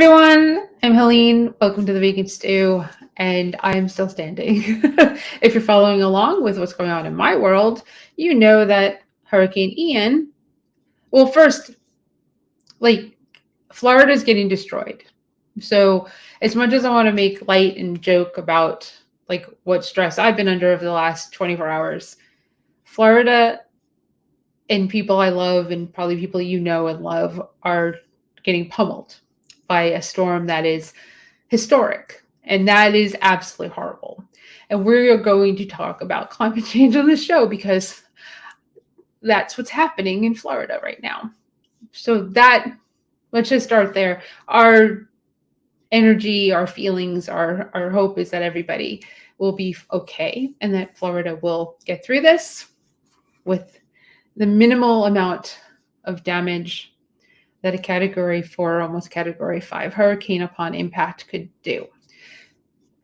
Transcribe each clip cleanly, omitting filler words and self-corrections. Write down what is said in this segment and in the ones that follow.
everyone, I'm Helene. Welcome to the Vegan Stew, and I am still standing. If you're following along with what's going on in my world, you know that Hurricane Ian, well, first, like, Florida's getting destroyed. So, as much as I want to make light and joke about like what stress I've been under over the last 24 hours, Florida and people I love and probably people you know and love are getting pummeled by a storm that is historic. And that is absolutely horrible. And we're going to talk about climate change on this show because that's what's happening in Florida right now. So let's just start there. Our energy, our feelings, our hope is that everybody will be okay and that Florida will get through this with the minimal amount of damage that a Category 4, almost Category 5 hurricane upon impact could do.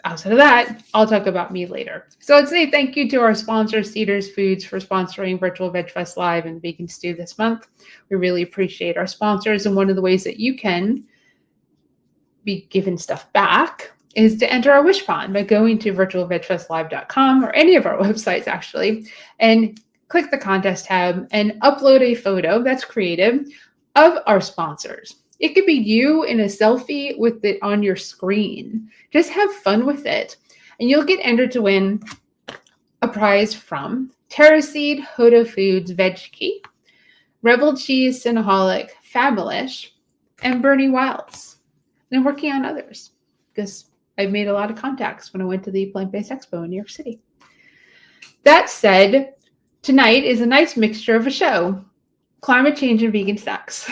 Outside of that, I'll talk about me later. So let's say thank you to our sponsor, Cedars Foods, for sponsoring Virtual Veg Fest Live and Vegan Stew this month. We really appreciate our sponsors, and one of the ways that you can be given stuff back is to enter our wish pond by going to virtualvegfestlive.com or any of our websites actually, and click the contest tab and upload a photo that's creative of our sponsors. It could be you in a selfie with it on your screen. Just have fun with it. And you'll get entered to win a prize from Terraseed, Hodo Foods, Veggie, Rebel Cheese, Cinnaholic, Fabulous, and Bernie Wilds. And I'm working on others because I've made a lot of contacts when I went to the Plant-Based Expo in New York City. That said, tonight is a nice mixture of a show. Climate change and vegan sex.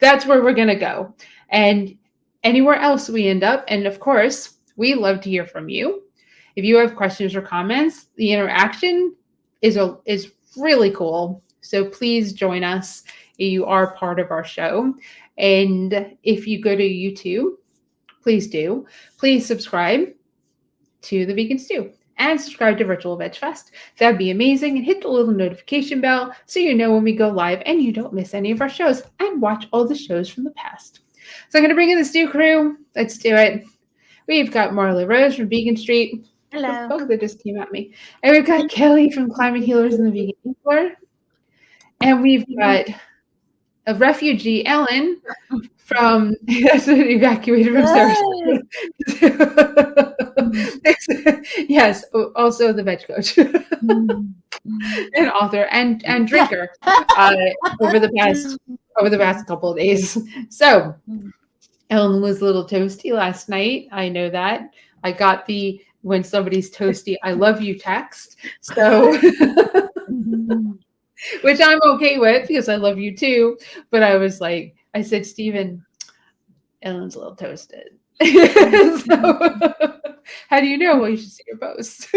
That's where we're going to go. And anywhere else we end up. And of course, we love to hear from you. If you have questions or comments, the interaction is really cool. So please join us. You are part of our show. And if you go to YouTube, please do. Please subscribe to The Vegan Stew and subscribe to Virtual Veg Fest. That'd be amazing. And hit the little notification bell so you know when we go live and you don't miss any of our shows, and watch all the shows from the past. So I'm going to bring in the Stew crew. Let's do it. We've got Marla Rose from Vegan Street. Hello. Oh, that just came at me. And we've got Kelly from Climate Healers and the Vegan Equaler. And we've got a refugee, Ellen, from evacuated from Sarasota. Yes, also the veg coach and author and drinker over the past couple of days. So Ellen was a little toasty last night. I know that. I got the when somebody's toasty, I love you text. So which I'm okay with because I love you too. But I was like, I said, Stephen, Ellen's a little toasted. So, how do you know? Well, you should see your post.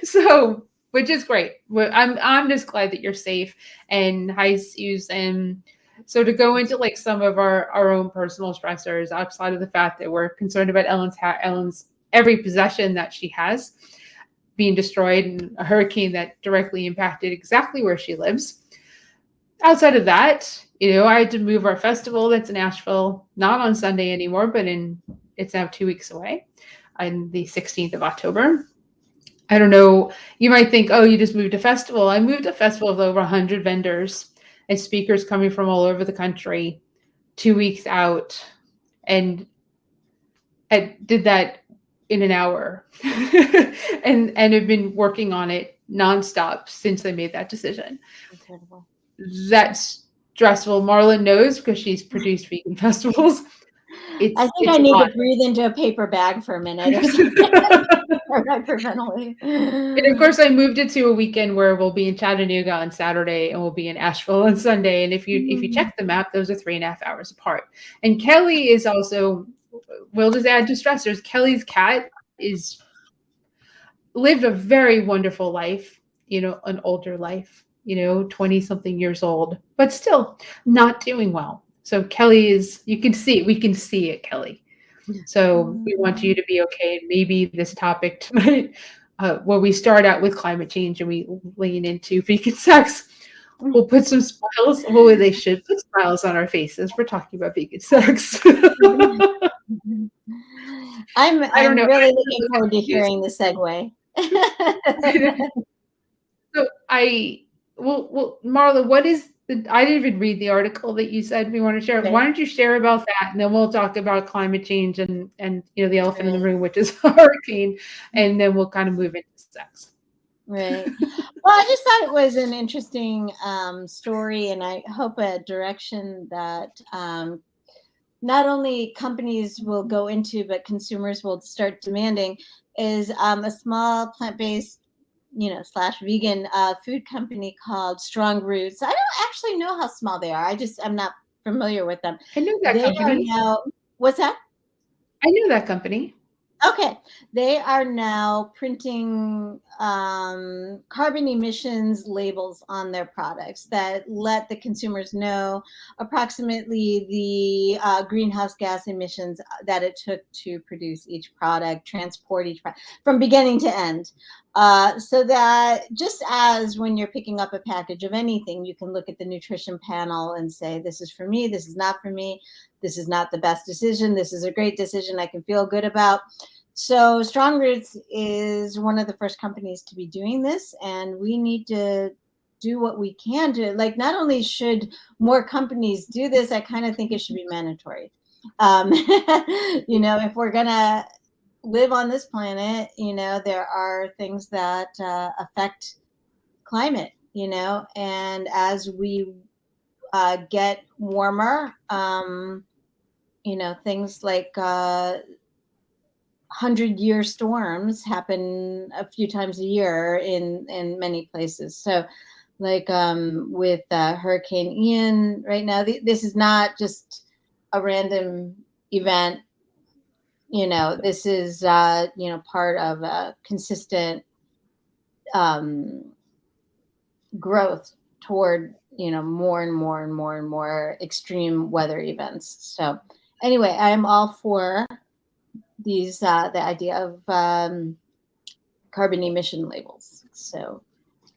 So, which is great. I'm just glad that you're safe and high use. And so to go into like some of our own personal stressors outside of the fact that we're concerned about Ellen's every possession that she has being destroyed in a hurricane that directly impacted exactly where she lives. Outside of that, I had to move our festival that's in Asheville, not on Sunday anymore, but it's now 2 weeks away, on the 16th of October. I don't know, you might think, oh, you just moved a festival. I moved a festival of over 100 vendors and speakers coming from all over the country 2 weeks out, and I did that in an hour and have been working on it nonstop since I made that decision. Incredible. That's stressful. Marla knows because she's produced vegan festivals. I think I need to breathe into a paper bag for a minute or something. And of course, I moved it to a weekend where we'll be in Chattanooga on Saturday and we'll be in Asheville on Sunday. And if you check the map, those are 3.5 hours apart. And Kelly is also, we'll just add to stressors. Kelly's cat lived a very wonderful life, an older life, 20 something years old, but still not doing well. So Kelly we can see it, Kelly. So we want you to be okay. And maybe this topic tonight, where we start out with climate change and we lean into vegan sex, we'll put some smiles. Well, they should put smiles on our faces. We're talking about vegan sex. I'm I don't know. really looking forward to hearing the segue. So well, Marla, what is I didn't even read the article that you said we want to share. Right. Why don't you share about that, and then we'll talk about climate change and the elephant in the Right. room, which is a hurricane, and then we'll kind of move into sex. Right. Well, I just thought it was an interesting story, and I hope a direction that not only companies will go into, but consumers will start demanding is a small plant-based, / vegan food company called Strong Roots. I don't actually know how small they are. I'm not familiar with them. I know that They are company. now, what's that? I know that company. Okay, they are now printing carbon emissions labels on their products that let the consumers know approximately the greenhouse gas emissions that it took to produce each product, transport each product from beginning to end. So that just as when you're picking up a package of anything, you can look at the nutrition panel and say, this is for me, this is not for me, this is not the best decision, this is a great decision I can feel good about. So Strong Roots is one of the first companies to be doing this, and we need to do what we can to, like, not only should more companies do this, I kind of think it should be mandatory. If we're going to live on this planet, there are things that affect climate, and as we get warmer, things like 100-year storms happen a few times a year in many places. So like with Hurricane Ian right now, this is not just a random event. This is part of a consistent growth toward more and more and more and more extreme weather events. So anyway, I'm all for the idea of carbon emission labels. So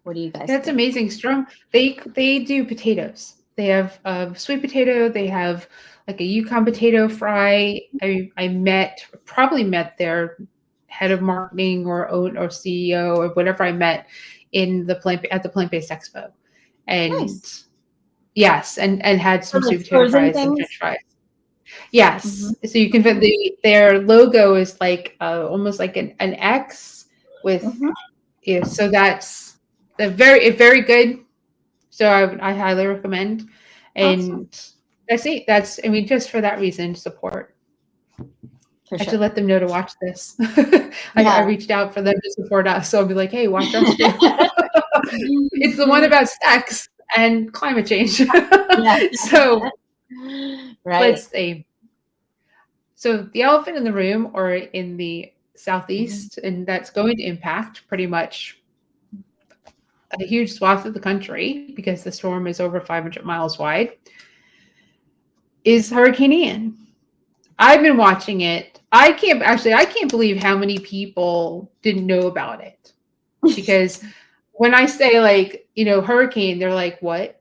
what do you guys That's think? amazing. Strong. They do potatoes. They have sweet potato. They have like a Yukon potato fry. I probably met their head of marketing or CEO or whatever I met at the Plant-Based Expo, and Nice. yes, and had some So, like, sweet potato frozen fries and things? French fries. Yes, so you can fit their logo is like almost like an X with so that's very good. So I highly recommend, and Awesome. that's I mean just for that reason support. For I sure. should let them know to watch this. I Yeah. reached out for them to support us, so I'll be like, hey, watch us too. It's the one about sex and climate change. Yeah. So Right. let's see. So the elephant in the room, or in the southeast, and that's going to impact pretty much a huge swath of the country because the storm is over 500 miles wide, is Hurricane Ian. I've been watching it. I can't believe how many people didn't know about it. Because when I say like, hurricane, they're like, what?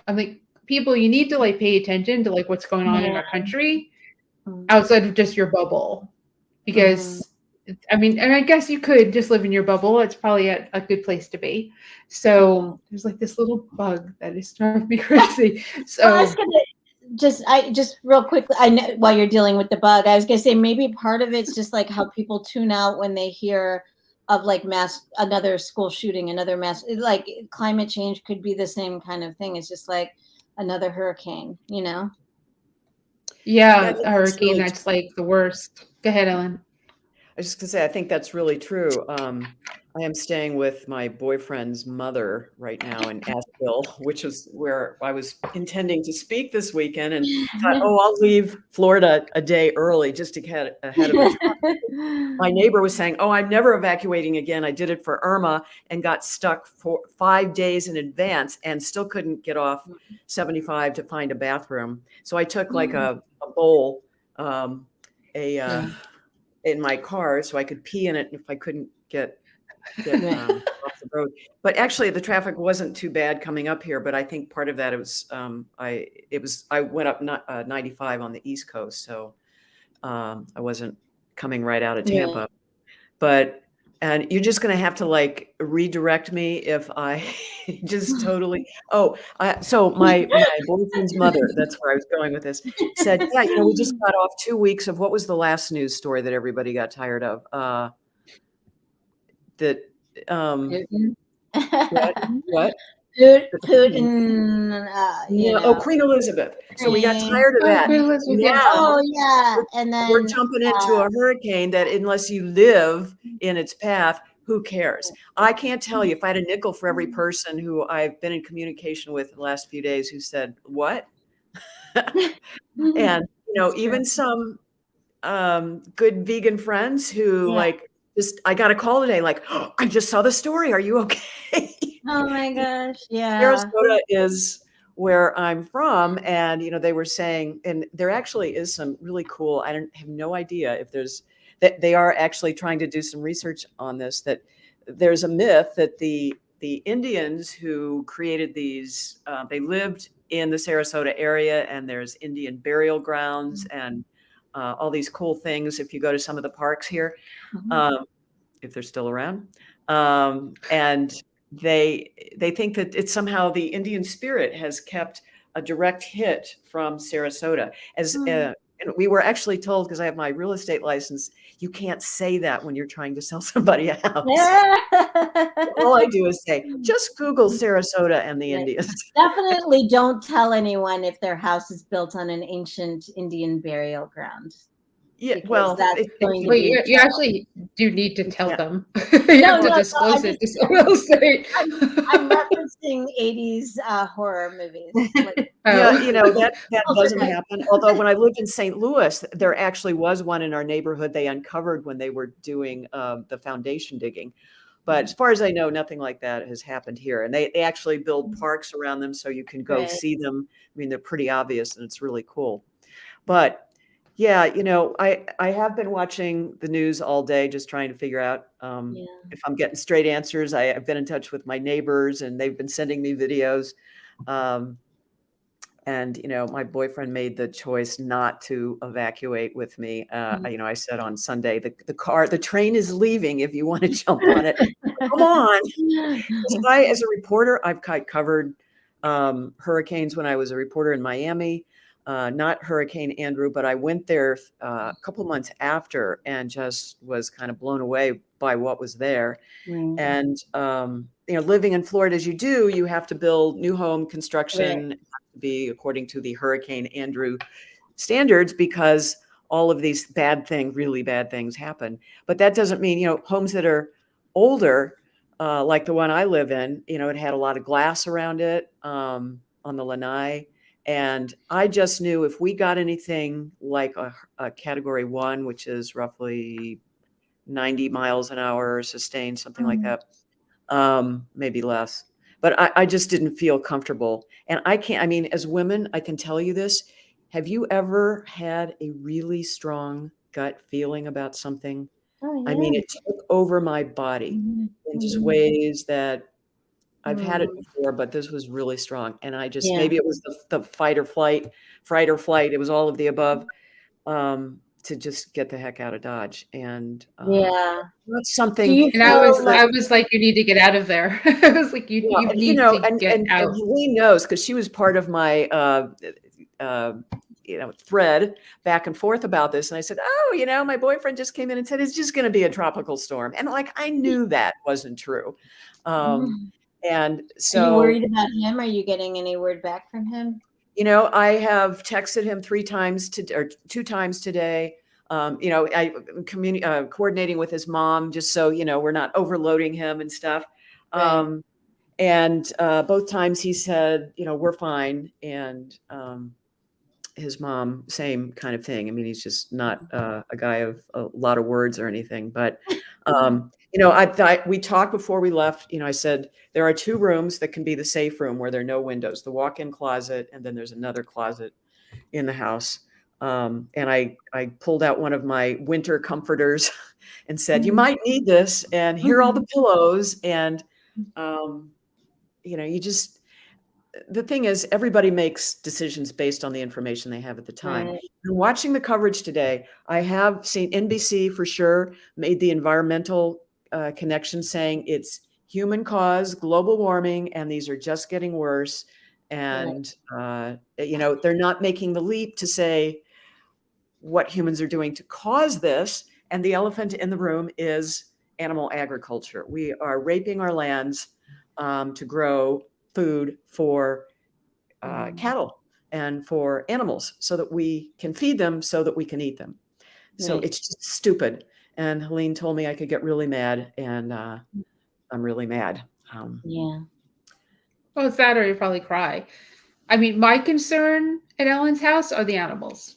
I'm like, people, you need to like pay attention to like what's going on in our country outside of just your bubble. Because I mean, and I guess you could just live in your bubble. It's probably a good place to be. So there's like this little bug that is driving me crazy. So well, I was gonna just real quickly. I know while you're dealing with the bug, I was gonna say maybe part of it's just like how people tune out when they hear of like another school shooting, another mass. Like climate change could be the same kind of thing. It's just like another hurricane, Yeah, a hurricane really that's like the worst. Go ahead, Ellen. I was just gonna say, I think that's really true. I am staying with my boyfriend's mother right now in Asheville, which is where I was intending to speak this weekend, and thought, oh, I'll leave Florida a day early just to get ahead of it. My neighbor was saying, oh, I'm never evacuating again. I did it for Irma and got stuck for 5 days in advance and still couldn't get off 75 to find a bathroom. So I took like a bowl, in my car so I could pee in it if I couldn't get off the road. But actually, the traffic wasn't too bad coming up here. But I think part of that was I went up 95 on the East Coast, so I wasn't coming right out of Yeah. Tampa. But and you're just going to have to like redirect me if I just totally. Oh, so my boyfriend's mother, that's where I was going with this, said, yeah, we just got off 2 weeks of what was the last news story that everybody got tired of? That Putin. what? Putin, Yeah. Oh, Queen Elizabeth. So we got tired of Oh, that. Queen Elizabeth, yeah. Now Oh yeah, and we're then jumping into a hurricane that unless you live in its path, who cares? I can't tell you if I had a nickel for every person who I've been in communication with the last few days who said, what? And, even some good vegan friends who I got a call today, like, oh, I just saw the story. Are you okay? Oh my gosh, yeah. Sarasota is where I'm from, and they were saying, and there actually is some really cool. I don't have no idea if there's that they are actually trying to do some research on this. That there's a myth that the Indians who created these, they lived in the Sarasota area, and there's Indian burial grounds and all these cool things. If you go to some of the parks here, if they're still around, and they think that it's somehow the Indian spirit has kept a direct hit from Sarasota. And we were actually told, because I have my real estate license, you can't say that when you're trying to sell somebody a house. All I do is say, just Google Sarasota and the Indians. Definitely don't tell anyone if their house is built on an ancient Indian burial ground. Yeah, Because well, that's going to Wait, be you actually do need to tell Yeah. them. You have to no, disclose I it to someone else. I'm referencing 80s horror movies. Like, Yeah, Oh. that doesn't happen. Although when I lived in St. Louis, there actually was one in our neighborhood they uncovered when they were doing the foundation digging. But as far as I know, nothing like that has happened here. And they actually build parks around them so you can go Right. see them. I mean, they're pretty obvious and it's really cool. But yeah, I have been watching the news all day, just trying to figure out if I'm getting straight answers. I've been in touch with my neighbors and they've been sending me videos. And, my boyfriend made the choice not to evacuate with me. I said on Sunday, the train is leaving if you want to jump on it. Come on. As a reporter, I've covered hurricanes when I was a reporter in Miami. Not Hurricane Andrew, but I went there a couple months after and just was kind of blown away by what was there. And, living in Florida as you do, you have to build new home construction, Right. to be according to the Hurricane Andrew standards, because all of these really bad things happen. But that doesn't mean, homes that are older, like the one I live in, it had a lot of glass around it on the lanai. And I just knew if we got anything like a category 1, which is roughly 90 miles an hour sustained, something like that, maybe less. But I just didn't feel comfortable. And as women, I can tell you this. Have you ever had a really strong gut feeling about something? Oh, I mean, it took over my body in just ways that I've had it before, but this was really strong. And maybe it was the fight or flight. It was all of the above, to just get the heck out of Dodge. And that's something. And I was like, you need to get out of there. I was like, you need to get out. And Lee knows, because she was part of my thread back and forth about this. And I said, oh, my boyfriend just came in and said, it's just going to be a tropical storm. And I knew that wasn't true. And so, are you worried about him? Are you getting any word back from him? I have texted him 2 times today. Coordinating with his mom, just so, we're not overloading him and stuff. Right. And both times he said, we're fine. And his mom, same kind of thing. I mean, he's just not a guy of a lot of words or anything. But, we talked before we left. I said, there are 2 rooms that can be the safe room where there are no windows, the walk-in closet, and then there's another closet in the house. And I pulled out one of my winter comforters and said, you might need this, and here are all the pillows. And um, you just, the thing is, everybody makes decisions based on the information they have at the time. Right. And watching the coverage today, I have seen NBC for sure made the environmental connection, saying it's human caused global warming, and these are just getting worse. And they're not making the leap to say what humans are doing to cause this. And the elephant in the room is animal agriculture. We are raping our lands to grow food for cattle and for animals so that we can feed them, so that we can eat them. So Right. it's just stupid. And Helene told me I could get really mad, and I'm really mad. Yeah. Well, it's that or you probably cry. I mean, my concern at Ellen's house are the animals.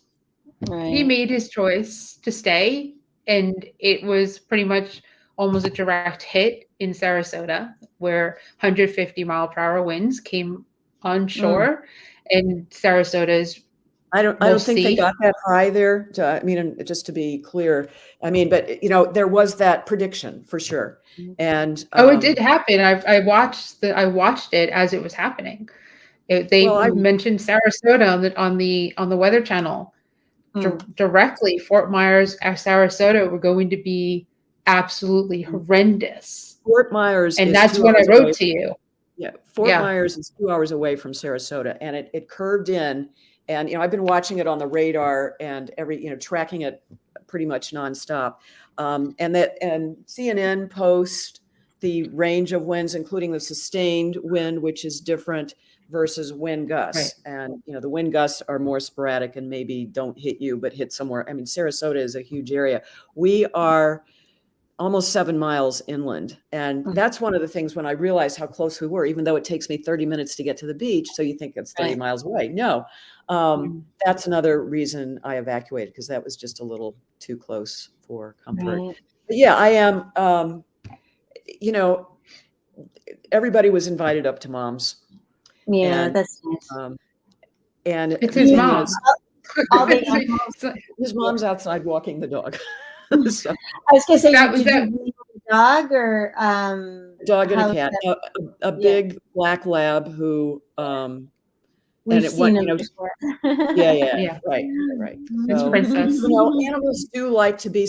He Right. made his choice to stay, and it was pretty much almost a direct hit in Sarasota, where 150-mile-per-hour winds came on shore, and Sarasota is I don't we'll think they see. got that high there. I mean, just to be clear, I mean, but there was that prediction for sure. And Oh, it did happen. I watched it as it was happening. They Well, I- mentioned Sarasota on the Weather Channel. Directly, Fort Myers, Sarasota were going to be absolutely horrendous. Fort Myers, And is that's 2 what I hours wrote away. to you. Yeah, Fort Yeah. Myers is 2 hours away from Sarasota, and it curved in. And I've been watching it on the radar and tracking it pretty much nonstop. And CNN post the range of winds, including the sustained wind, which is different versus wind gusts. Right. And the wind gusts are more sporadic and maybe don't hit you, but hit somewhere. I mean, Sarasota is a huge area. We are almost 7 miles inland. And that's one of the things when I realized how close we were, even though it takes me 30 minutes to get to the beach. So you think it's 30 Right. miles away. No, that's another reason I evacuated, because that was just a little too close for comfort. Right. But yeah, I am, everybody was invited up to Mom's. Yeah, And, that's nice. And It's his mom. All the animals. his mom's outside walking the dog. So, I was gonna say, That was did you that- bring a dog or dog and how a is cat, that? a big black lab who, We've it seen went, him before. Yeah. right. It's So, Princess. animals do like to be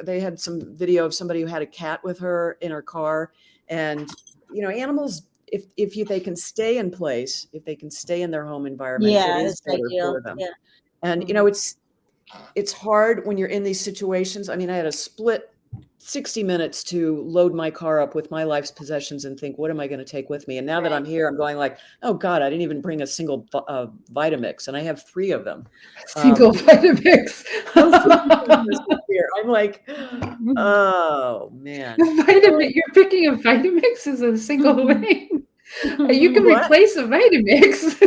they had some video of somebody who had a cat with her in her car. And, animals, if they can stay in place, if they can stay in their home environment, Yeah, it is it's better ideal. for them. Yeah. And, it's hard when you're in these situations. I mean, I had a split 60 minutes to load my car up with my life's possessions and think, what am I going to take with me? And now that I'm here, I'm going like, oh God, I didn't even bring a single Vitamix, and I have 3 of them. Single Vitamix. I'm like, oh man. You're picking a Vitamix as a single thing. You can What? replace a Vitamix.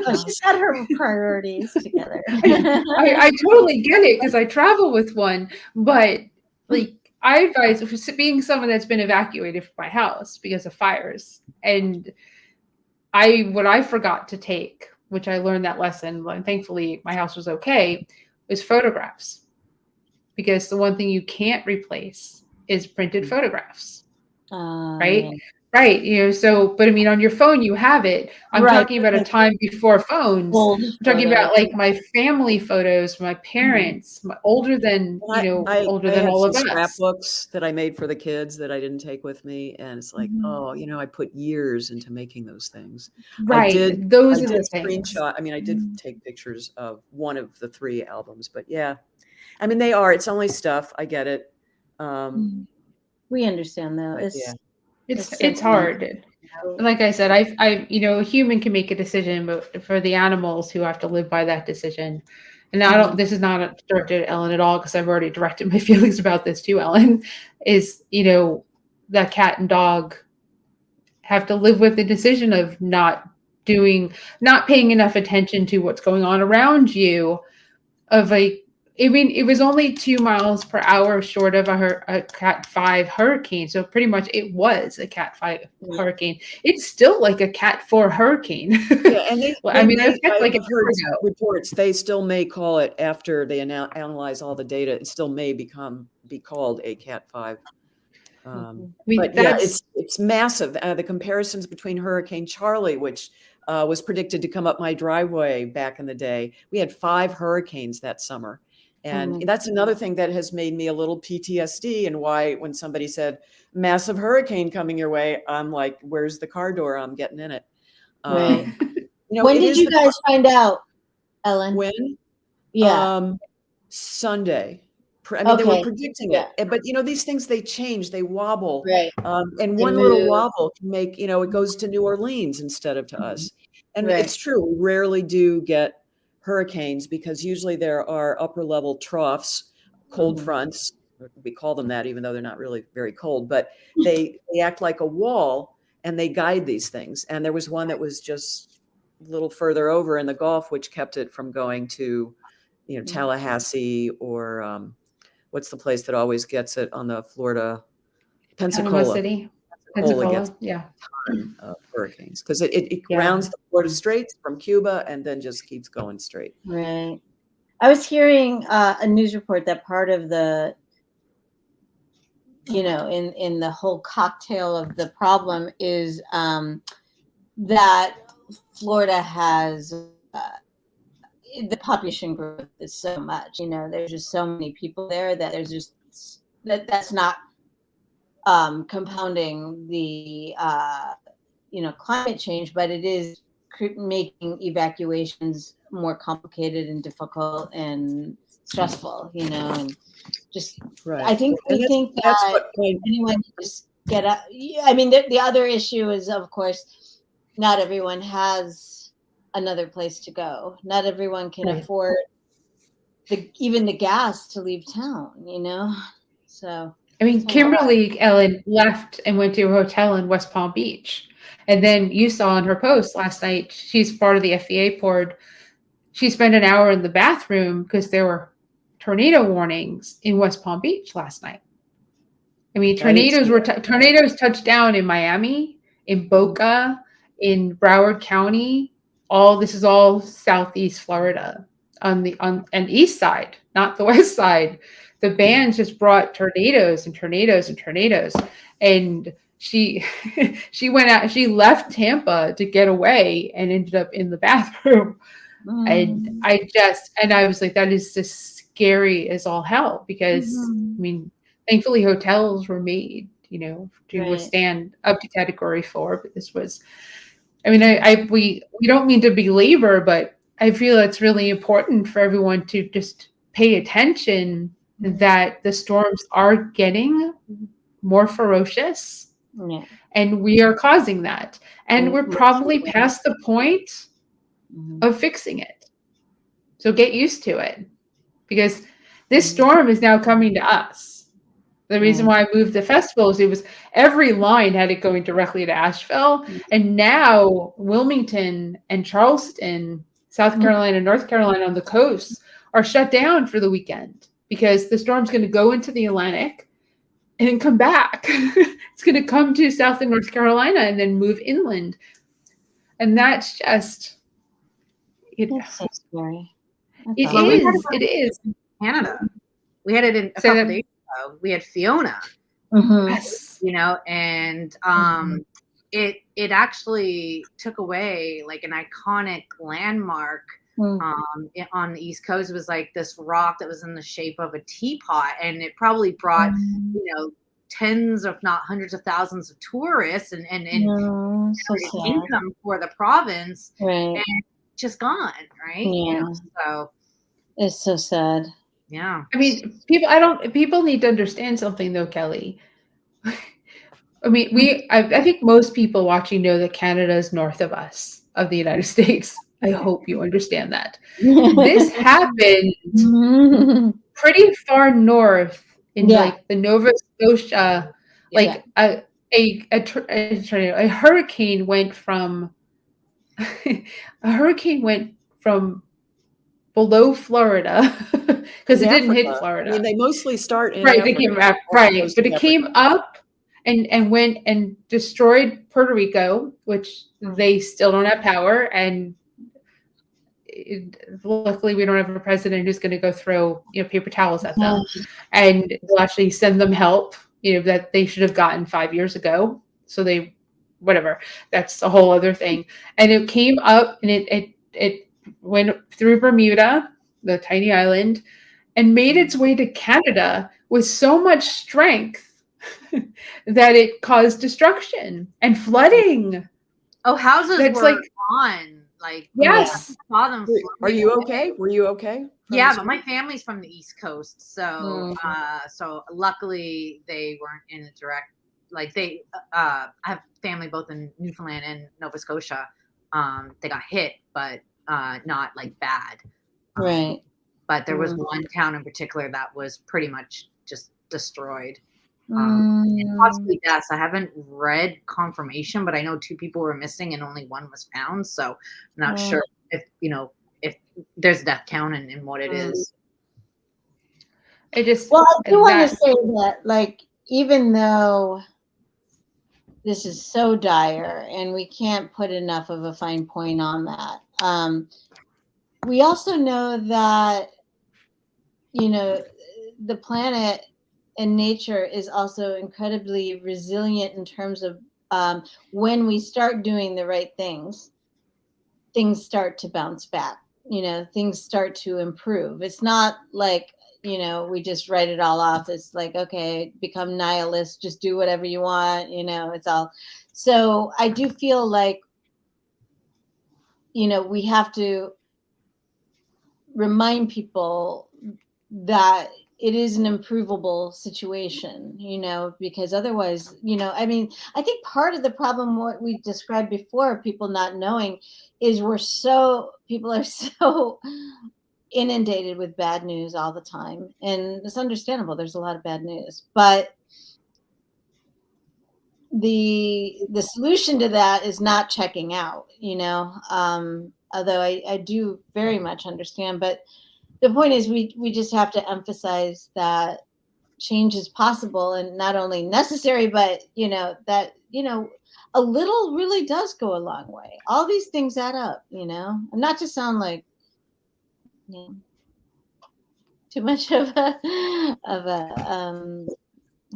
Oh, she's got her priorities together. I totally get it because I travel with one, but like I advise, being someone that's been evacuated from my house because of fires, and what I forgot to take, which I learned that lesson, and thankfully my house was okay, is photographs, because the one thing you can't replace is printed photographs, right? Yeah. Right. So, but I mean, on your phone, you have it. I'm Right. talking about a time before phones. Old I'm talking about photos. like my family photos, my parents, older than, older I than have all of some us. scrapbooks that I made for the kids that I didn't take with me. And it's like, oh, I put years into making those things. Right. Those I are did the things. screenshot. I mean, I did take pictures of one of the 3 albums, but yeah, I mean, it's only stuff. I get it. We understand though. But It's yeah. It's hard. Like I said, a human can make a decision, but for the animals who have to live by that decision. And this is not directed at Ellen at all, because I've already directed my feelings about this to Ellen, is, that cat and dog have to live with the decision of not paying enough attention to what's going on around you. It was only 2 miles per hour short of a Cat 5 hurricane. So pretty much it was a Cat 5 hurricane. It's still like a Cat 4 hurricane. Yeah, and they I've heard reports. They still may call it, after they analyze all the data, it still may be called a Cat 5. Um, I mean, but yeah, that's it's massive. The comparisons between Hurricane Charlie, which was predicted to come up my driveway back in the day. We had 5 hurricanes that summer. And Mhm. that's another thing that has made me a little PTSD, and why when somebody said massive hurricane coming your way, I'm like, where's the car door? I'm getting in it. Right. When It did is you guys find out, Ellen? when Yeah. Sunday. I mean, they were Okay. predicting Yeah. it, but these things, they change, they wobble. Right. And They one little move. wobble can make, it goes to New Orleans instead of to us. And Right. it's true, we rarely do get hurricanes because usually there are upper level troughs, cold Mhm. fronts. We call them that, even though they're not really very cold, but they act like a wall and they guide these things. And there was one that was just a little further over in the Gulf, which kept it from going to, Tallahassee, or what's the place that always gets it on the Florida, Panama Pensacola. City, Pensacola gets Pensacola. Yeah. a ton of hurricanes because it Yeah. rounds the Florida Straits from Cuba and then just keeps going straight. Right. I was hearing a news report that part of the, in the whole cocktail of the problem is that Florida has the population growth is so much. There's just so many people there that there's just that's not compounding the climate change, but it is making evacuations more complicated and difficult and stressful. And just Right. I think And they think that's that what my, anyone can just get up. I mean, the other issue is, of course, not everyone has another place to go. Not everyone can Right. afford even the gas to leave town. So I mean, Kimberly Ellen left and went to a hotel in West Palm Beach. And then you saw in her post last night, she's part of the FEA board. She spent an hour in the bathroom because there were tornado warnings in West Palm Beach last night. I mean, tornadoes touched down in Miami, in Boca, in Broward County. This is all Southeast Florida on and east side, not the west side. The band just brought tornadoes and tornadoes and tornadoes. And she she went out, she left Tampa to get away and ended up in the bathroom. And I was like, that is just scary as all hell because I mean, thankfully hotels were made, to withstand up to Category 4. But this was, I mean, we don't mean to belabor, but I feel it's really important for everyone to just pay attention that the storms are getting more ferocious, and we are causing that, and we're probably past the point of fixing it. So get used to it, because this storm is now coming to us. The reason why I moved the festivals, it was every line had it going directly to Asheville. And now Wilmington and Charleston, South Carolina, North Carolina on the coast are shut down for the weekend because the storm's going to go into the Atlantic and then come back. It's going to come to South and North Carolina and then move inland. And that's just, that's so scary. It is. Canada. We had it in a couple days ago. We had Fiona. Yes. And it actually took away like an iconic landmark on the East Coast. It was like this rock that was in the shape of a teapot, and it probably brought tens, if not hundreds of thousands of tourists and so income for the province, and just gone, right? So it's so sad. Yeah. I mean, people need to understand something though, Kelly. I mean, I think most people watching know that Canada is north of us, of the United States. I hope you understand that. This happened pretty far north in like the Nova Scotia, like a hurricane went from below Florida because it didn't hit Florida. I mean, they mostly start in Africa. But it came up and went and destroyed Puerto Rico, which they still don't have power. And luckily, we don't have a president who's going to go throw paper towels at them, and they'll actually send them help that they should have gotten 5 years ago. So they, whatever, that's a whole other thing. And it came up and it went through Bermuda, the tiny island, and made its way to Canada with so much strength that it caused destruction and flooding. Oh, houses That's were like, gone. Like, yes. I saw them. Are you okay? Were you okay? Yeah, but my family's from the East Coast, so Mm. so luckily they weren't in a direct. Like they, I have family both in Newfoundland and Nova Scotia. They got hit, but not like bad. Right. But there was Mm. one town in particular that was pretty much just destroyed. And possibly deaths. I haven't read confirmation, but I know 2 people were missing and only 1 was found. So I'm not sure if if there's a death count and what it is. It just, Well, I do want to that, say that, like, even though this is so dire and we can't put enough of a fine point on that, we also know that, the planet and nature is also incredibly resilient in terms of when we start doing the right things start to bounce back. Things start to improve. It's not like, we just write it all off. It's like, okay, become nihilist, just do whatever you want. It's all. So I do feel like, we have to remind people that it is an improvable situation, because otherwise, I mean, I think part of the problem, what we described before, people not knowing, is people are so inundated with bad news all the time. And it's understandable. There's a lot of bad news, but the solution to that is not checking out, although I do very much understand, but the point is we just have to emphasize that change is possible and not only necessary, but that a little really does go a long way. All these things add up, and not to sound like too much of a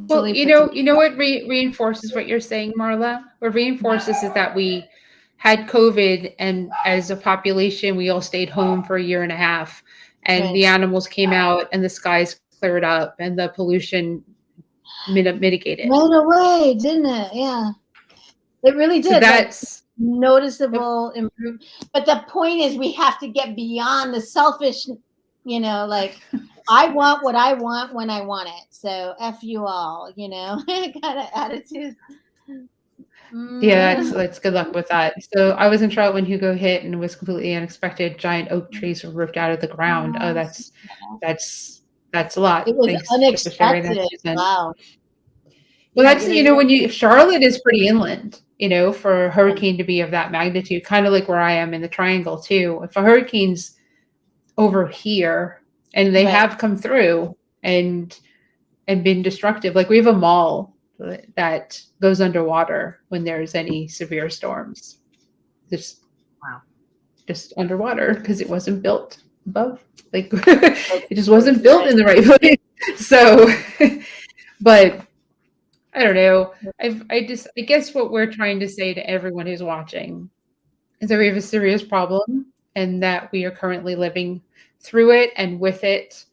well, what reinforces what you're saying, Marla? What reinforces is that we had COVID, and as a population, we all stayed home for a year and a half, and Right. the animals came out, and the skies cleared up, and the pollution mitigated. Right away, didn't it? Yeah, it really did. So that's noticeable improvement. But the point is, we have to get beyond the selfish, like, I want what I want when I want it. So F you all, kind of attitude. Yeah, that's good luck with that. So I was in Charlotte when Hugo hit, and it was completely unexpected. Giant oak trees were ripped out of the ground. Oh, that's a lot. It was Thanks for sharing that, unexpected. Susan. Wow. Well, that's when Charlotte is pretty inland, for a hurricane to be of that magnitude, kind of like where I am in the Triangle too. If a hurricane's over here and they Right. have come through and been destructive, like we have a mall that goes underwater when there's any severe storms. Just underwater because it wasn't built above. Like it just wasn't built in the right place. So, but I don't know. I guess what we're trying to say to everyone who's watching is that we have a serious problem and that we are currently living through it and with it.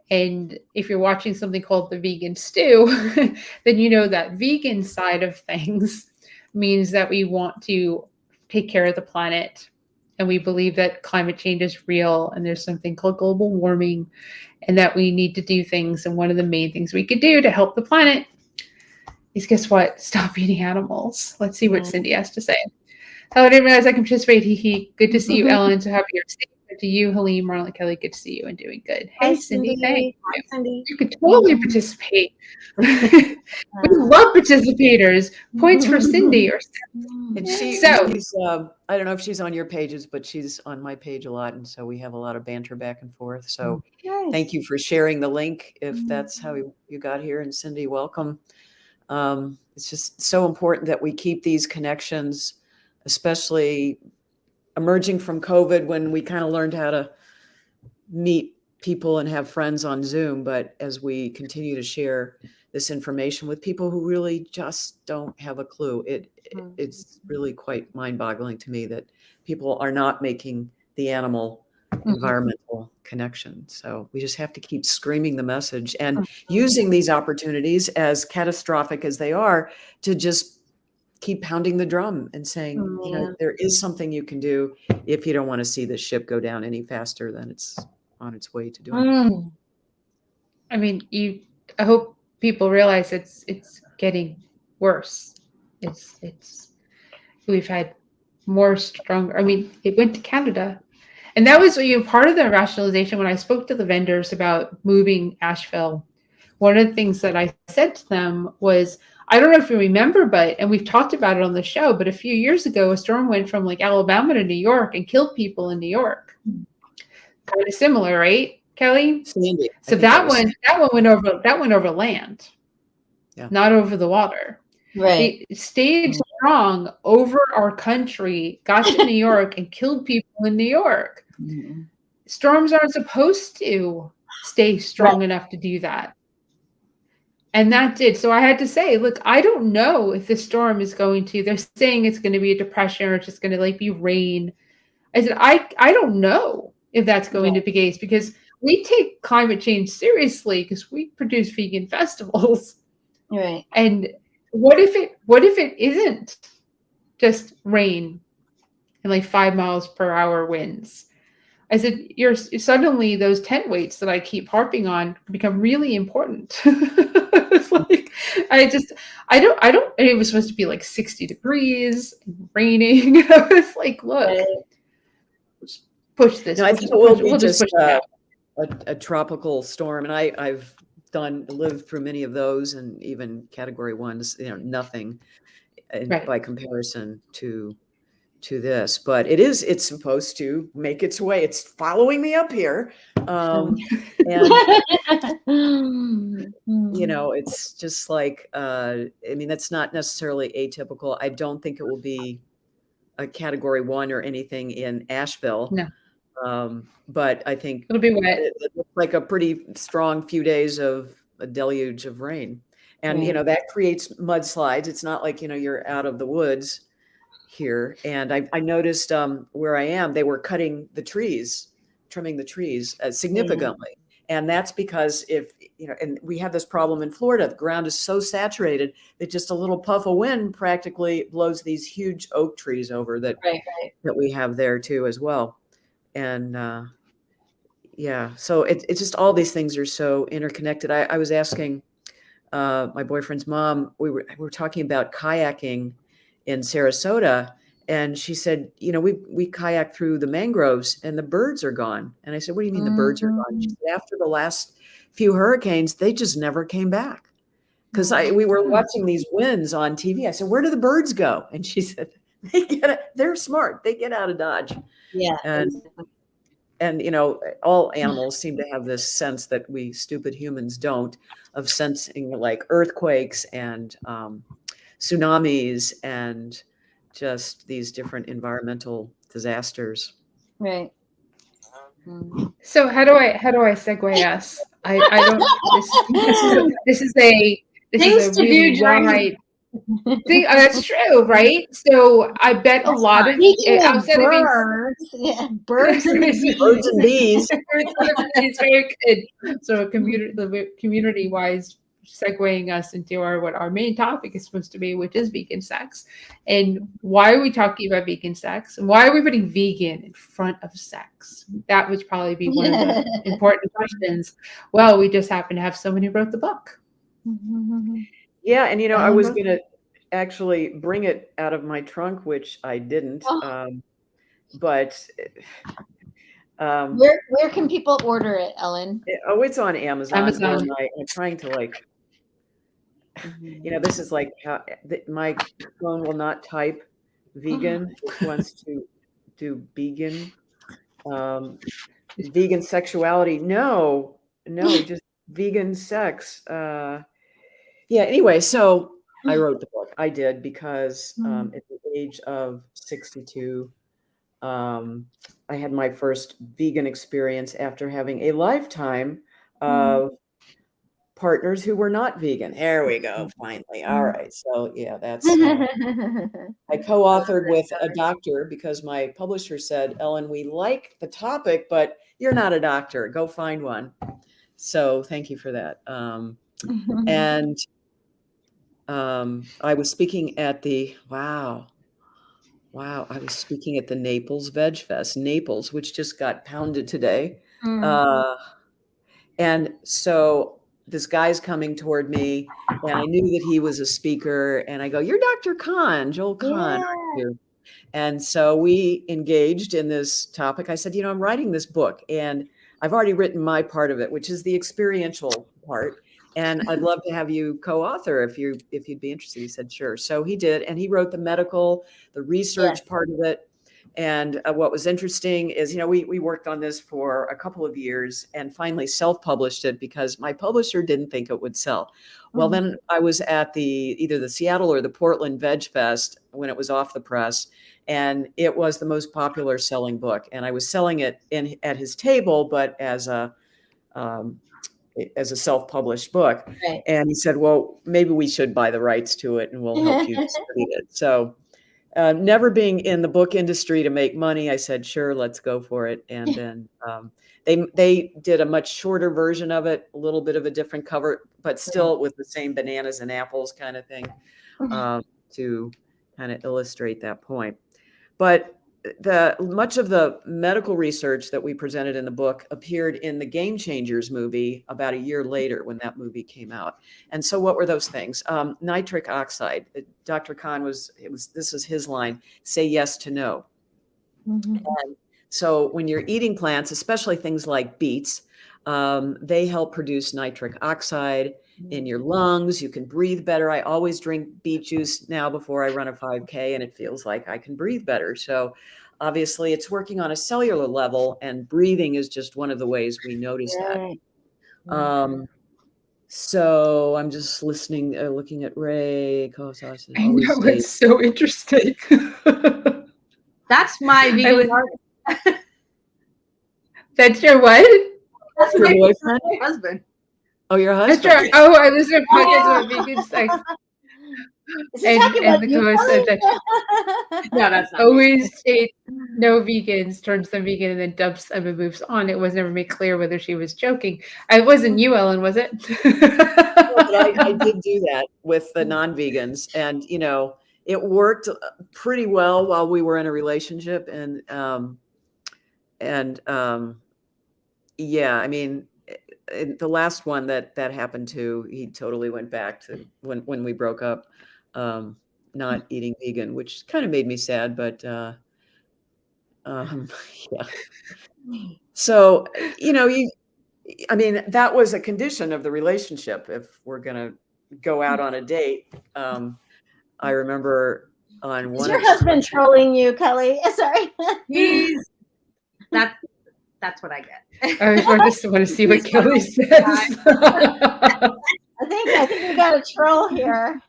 And if you're watching something called The Vegan Stew, then you know that vegan side of things means that we want to take care of the planet. And we believe that climate change is real and there's something called global warming and that we need to do things. And one of the main things we could do to help the planet is, guess what? Stop eating animals. Let's see what Cindy has to say. Hello, I didn't realize I can participate. Good to see you, Ellen. So happy you're safe. Good to you, Helene, Marla, Kelly. Good to see you and doing good. Hey, Hi, Cindy. Thanks. Hi, Cindy. You could totally participate. We love participators. Points for Cindy. And she's I don't know if she's on your pages, but she's on my page a lot. And so we have a lot of banter back and forth. So thank you for sharing the link if that's how you got here. And Cindy, welcome. It's just so important that we keep these connections, especially emerging from COVID when we kind of learned how to meet people and have friends on Zoom. But as we continue to share this information with people who really just don't have a clue. It's really quite mind-boggling to me that people are not making the animal environmental connection. So we just have to keep screaming the message and using these opportunities, as catastrophic as they are, to just keep pounding the drum and saying, you know, there is something you can do if you don't want to see the ship go down any faster than it's on its way to doing. I mean, I hope people realize it's getting worse. We've had more stronger. I mean, it went to Canada. And that was part of the rationalization when I spoke to the vendors about moving Asheville. One of the things that I said to them was, I don't know if you remember, and we've talked about it on the show, but a few years ago, a storm went from like Alabama to New York and killed people in New York. Kind of similar, right, Kelly? Sandy, so that one went over land, not over the water. Right. It stayed strong over our country, got to New York and killed people in New York. Storms aren't supposed to stay strong enough to do that. And that did. So I had to say, look, I don't know if this storm is they're saying it's going to be a depression or it's just going to like be rain. I said, I don't know if that's going to be the case, because we take climate change seriously because we produce vegan festivals. Right. And what if it isn't just rain and like 5 miles per hour winds? I said, suddenly those tent weights that I keep harping on become really important. It's like, I don't, and it was supposed to be like 60 degrees and raining. I was like, look, let's push this. No, I think it will be just a tropical storm. And I've lived through many of those, and even category ones, nothing by comparison to this, but it's supposed to make its way. It's following me up here. And it's just like, I mean, that's not necessarily atypical. I don't think it will be a category 1 or anything in Asheville. No. But I think it'll be wet. It looks like a pretty strong few days of a deluge of rain. And, that creates mudslides. It's not like, you're out of the woods here. And I noticed where I am, they were trimming the trees significantly. And that's because and we have this problem in Florida, the ground is so saturated that just a little puff of wind practically blows these huge oak trees over that we have there too as well. And so it's just all these things are so interconnected. I was asking my boyfriend's mom, we were talking about kayaking in Sarasota, and she said, we kayak through the mangroves and the birds are gone. And I said, what do you mean the birds are gone? She said, after the last few hurricanes, they just never came back. Because we were watching these winds on TV. I said, where do the birds go? And she said, they're smart. They get out of Dodge. Yeah. And all animals seem to have this sense that we stupid humans don't, of sensing like earthquakes and tsunamis and just these different environmental disasters. Right. So how do I segue us? I don't. This is a really wide thing. That's true, right? So I bet a lot of outside of birds, birds and bees. Birds and bees. It's very good. So community-wise, segueing us into what our main topic is supposed to be, which is vegan sex. And why are we talking about vegan sex? And why are we putting vegan in front of sex? That would probably be one of the important questions. Well, we just happen to have someone who wrote the book. Yeah, and I was going to actually bring it out of my trunk, which I didn't. But where can people order it, Ellen? It's on Amazon. I'm trying to this is like how my phone will not type vegan. It wants to do vegan. Vegan sexuality. No, just vegan sex. Anyway, so I wrote the book. I did because at the age of 62, I had my first vegan experience after having a lifetime of partners who were not vegan. There we go. Finally. All right. So yeah, that's, I co-authored with a doctor because my publisher said, Ellen, we like the topic, but you're not a doctor. Go find one. So thank you for that. And I was speaking at the, wow, I was speaking at the Naples Veg Fest, Naples, which just got pounded today. And so this guy's coming toward me, and I knew that he was a speaker, and I go, you're Dr. Kahn, Joel Kahn, aren't you? And so we engaged in this topic. I said, you know, I'm writing this book, and I've already written my part of it, which is the experiential part. And I'd love to have you co-author if you'd be interested. He said, sure. So he did. And he wrote the research part of it. And what was interesting is, you know, we worked on this for a couple of years and finally self-published it because my publisher didn't think it would sell. Well, then I was at either the Seattle or the Portland Veg Fest when it was off the press, and it was the most popular selling book. And I was selling it at his table, but as a self-published book. Right. And he said, well, maybe we should buy the rights to it and we'll help you distribute it. So never being in the book industry to make money, I said, sure, let's go for it. And then they did a much shorter version of it, a little bit of a different cover, but still with the same bananas and apples kind of thing to kind of illustrate that point. But much of the medical research that we presented in the book appeared in the Game Changers movie about a year later when that movie came out. And so what were those things? Nitric oxide. Dr. Kahn this is his line, say yes to no. And so when you're eating plants, especially things like beets, they help produce nitric oxide in your lungs. You can breathe better. I always drink beet juice now before I run a 5K, and it feels like I can breathe better. So obviously it's working on a cellular level, and breathing is just one of the ways we notice that. So I'm just listening, looking at Ray. I know, it's so interesting. That's my vegan That's your what? That's your boyfriend? My husband. Oh, your husband. That's right. Oh, I was going to podcast about vegan sex. And the co-host said that no, that's not always say no vegans, turns them vegan, and then dumps them and moves on. It was never made clear whether she was joking. It wasn't you, Ellen, was it? I did do that with the non-vegans, and you know, it worked pretty well while we were in a relationship, and yeah, I mean, the last one that happened to, he totally went back to when we broke up, not eating vegan, which kind of made me sad, but yeah. So, you know, I mean, that was a condition of the relationship. If we're going to go out on a date, I remember on one. Is your husband trolling you, Kelly? Sorry. That's what I get. I just want to see what Kelly says. I think we got a troll here.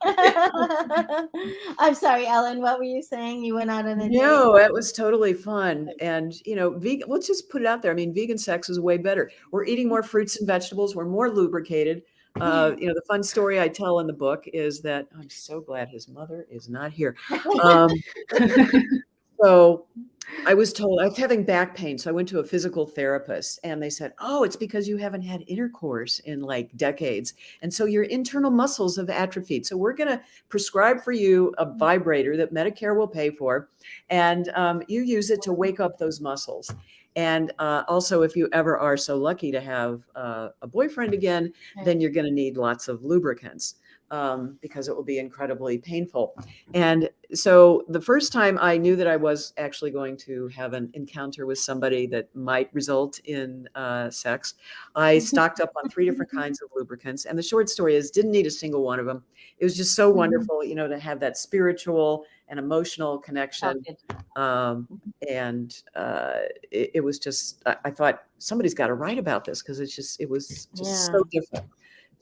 I'm sorry, Ellen. What were you saying? You went out on a date? No, it was totally fun. And, you know, let's just put it out there. I mean, vegan sex is way better. We're eating more fruits and vegetables. We're more lubricated. You know, the fun story I tell in the book is that I'm so glad his mother is not here. So I was told I was having back pain. So I went to a physical therapist, and they said, oh, it's because you haven't had intercourse in like decades. And so your internal muscles have atrophied. So we're going to prescribe for you a vibrator that Medicare will pay for. And you use it to wake up those muscles. And also, if you ever are so lucky to have a boyfriend again, then you're going to need lots of lubricants. Because it will be incredibly painful. And so the first time I knew that I was actually going to have an encounter with somebody that might result in sex, I stocked up on 3 different kinds of lubricants. And the short story is, didn't need a single one of them. It was just so wonderful, you know, to have that spiritual and emotional connection. It was just, I thought somebody's got to write about this, because it was just so different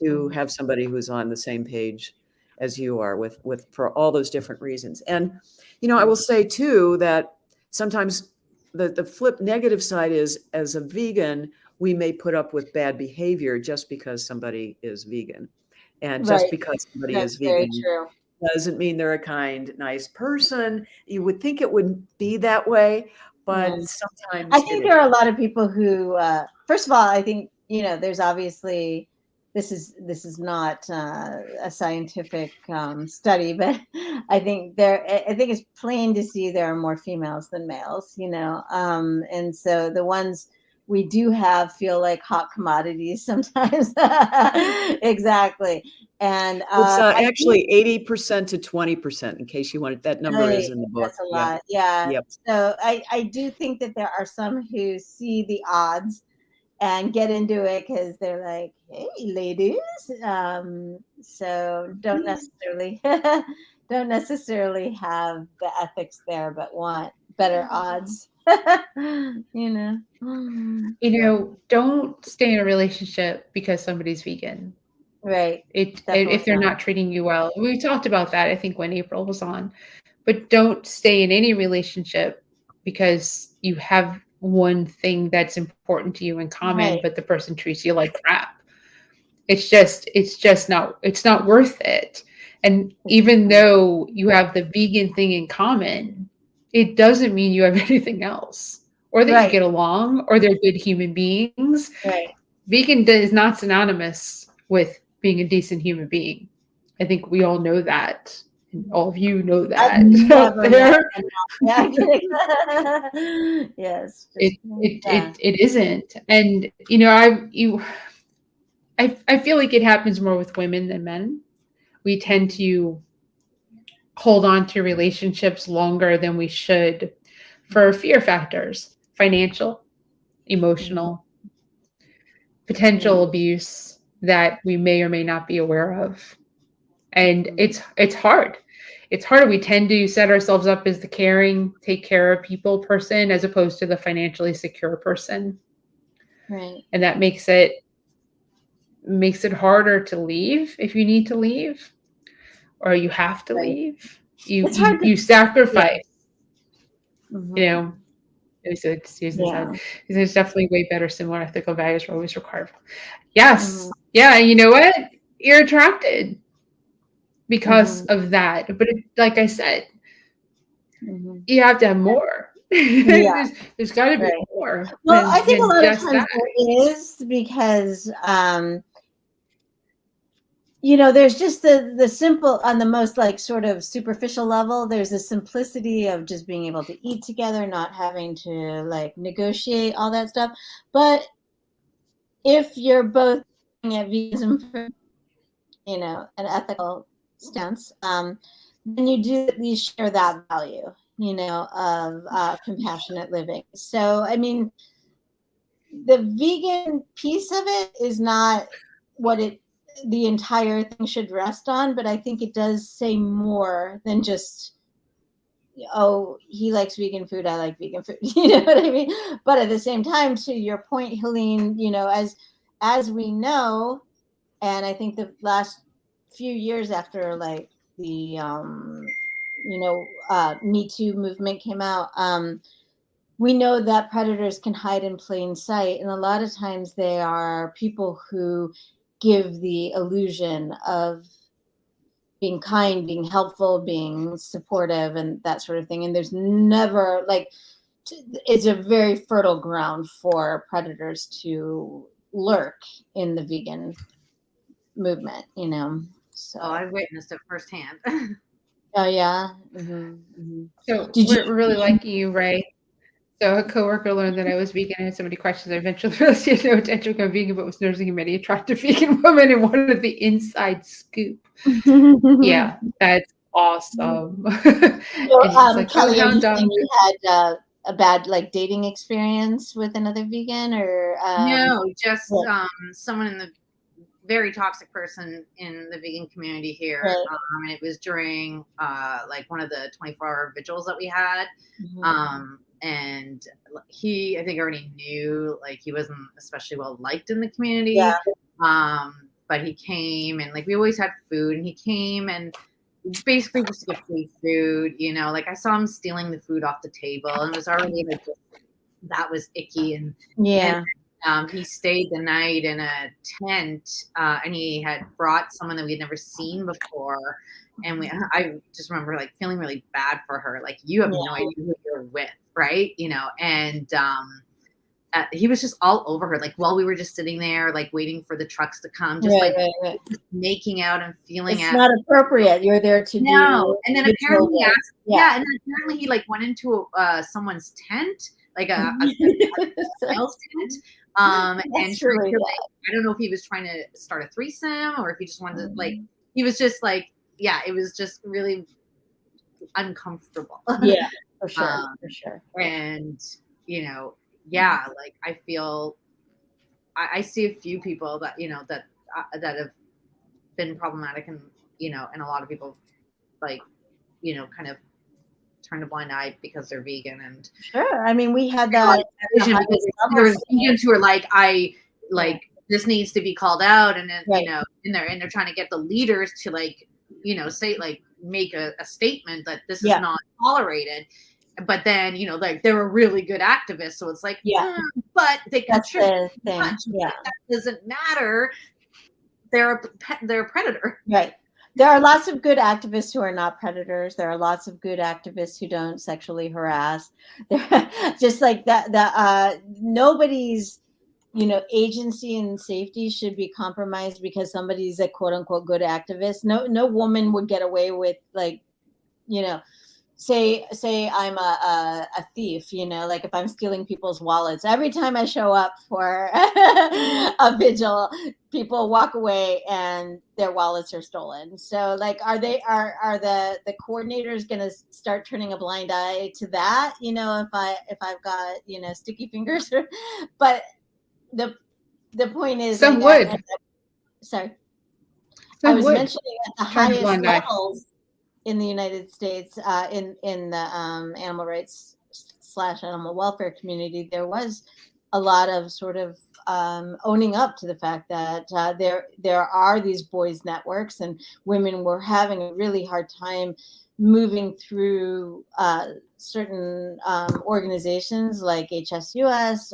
to have somebody who's on the same page as you are with for all those different reasons. And, you know, I will say too, that sometimes the flip negative side is, as a vegan, we may put up with bad behavior just because somebody is vegan. And just Right. because somebody is That's very vegan true. doesn't mean they're a kind, nice person. You would think it would be that way, but Yeah. sometimes I it think is. there are a lot of people who, first of all, I think, there's obviously, this is not a scientific study, but I think it's plain to see there are more females than males, and so the ones we do have feel like hot commodities sometimes. Exactly. And It's I think actually 80% to 20%, in case you wanted, that number is Right, in the book. that's a Yep. lot. Yeah. Yep. So I do think that there are some who see the odds and get into it because they're like, hey, ladies. So don't necessarily don't necessarily have the ethics there, but want better odds. you know. Don't stay in a relationship because somebody's vegan. Right. If Definitely they're not. not treating you well. We talked about that, I think, when April was on. But don't stay in any relationship because you have one thing that's important to you in common, Right. but the person treats you like crap. It's not worth it. And even though you have the vegan thing in common, it doesn't mean you have anything else, or that you Right. get along, or they're good human beings. Right. Vegan is not synonymous with being a decent human being. I think we all know that. And all of you know I've that out never met there. Yeah, yes. It isn't. And I feel like it happens more with women than men. We tend to hold on to relationships longer than we should for fear factors: financial, emotional, potential abuse that we may or may not be aware of. And it's hard. It's hard. We tend to set ourselves up as the caring, take care of people person as opposed to the financially secure person. Right. And that makes it harder to leave if you need to leave, or you have to leave. It's hard to You sacrifice. Mhm. There's definitely way better similar ethical values are always required. Yes. Yeah. You know what? You're attracted because of that. But like I said, you have to have more. Yeah. There's got to be Right. more Well, I think a than lot of just times that. there is because there's just the simple, on the most like sort of superficial level, there's the simplicity of just being able to eat together, not having to like negotiate all that stuff. But if you're both looking at veganism from, an ethical stance, then you do at least share that value, of compassionate living. So, I mean, the vegan piece of it is not what the entire thing should rest on, but I think it does say more than just, oh, he likes vegan food, I like vegan food. You know what I mean? But at the same time, to your point, Helene, as we know, and I think the last few years after like the Me Too movement came out, we know that predators can hide in plain sight, and a lot of times they are people who give the illusion of being kind, being helpful, being supportive, and that sort of thing. And there's never like it's a very fertile ground for predators to lurk in the vegan movement, So I witnessed it firsthand. Oh yeah. So Did you? we're really liking you, Ray. So a coworker learned that I was vegan and had so many questions. I eventually realized he had no intention of becoming vegan, but was nursing many attractive vegan women and wanted the inside scoop. Yeah, that's awesome. And So, he's like, oh, Kelly, are how you dumb. saying you had a bad like dating experience with another vegan, or No, just what? someone in the very toxic person in the vegan community here. Right. And it was during like one of the 24-hour vigils that we had. And he, I think, already knew like he wasn't especially well liked in the community. Yeah. But he came, and like we always had food, and he came and basically just to get free food, like I saw him stealing the food off the table, and it was already like that was icky, and Yeah. he stayed the night in a tent, and he had brought someone that we had never seen before. And I just remember like feeling really bad for her. Like, you have no idea who you're with, right? You know, and he was just all over her. Like, while we were just sitting there, like waiting for the trucks to come, just just making out and feeling it's not appropriate. You're there to do. And then apparently, and then apparently he like went into someone's tent, like a child's tent. And really I don't know if he was trying to start a threesome or if he just wanted to, like, he was just like, it was just really uncomfortable. Yeah, for sure. And, you know, like I feel, I see a few people that, you know, that have been problematic, and, you know, and a lot of people like, you know, kind of turned a blind eye because they're vegan. And sure, I mean, we had that there's vegans who are like, this needs to be called out, and then you know, and they're trying to get the leaders to, like, you know, say, like, make a statement that this is not tolerated. But then, you know, like, they're a really good activist, so it's like, but they contribute too much. That doesn't matter. They're a predator. Right. There are lots of good activists who are not predators. There are lots of good activists who don't sexually harass. Just like that, nobody's, you know, agency and safety should be compromised because somebody's a quote unquote good activist. No woman would get away with, like, you know, say I'm a thief, you know, like if I'm stealing people's wallets, every time I show up for a vigil, people walk away and their wallets are stolen. So, like, are the coordinators going to start turning a blind eye to that? You know, if I've got, you know, sticky fingers, but the point is, some like, would. I was mentioning at the highest levels in the United States, in the animal rights / animal welfare community, there was a lot of sort of owning up to the fact that there are these boys networks, and women were having a really hard time moving through certain organizations like HSUS.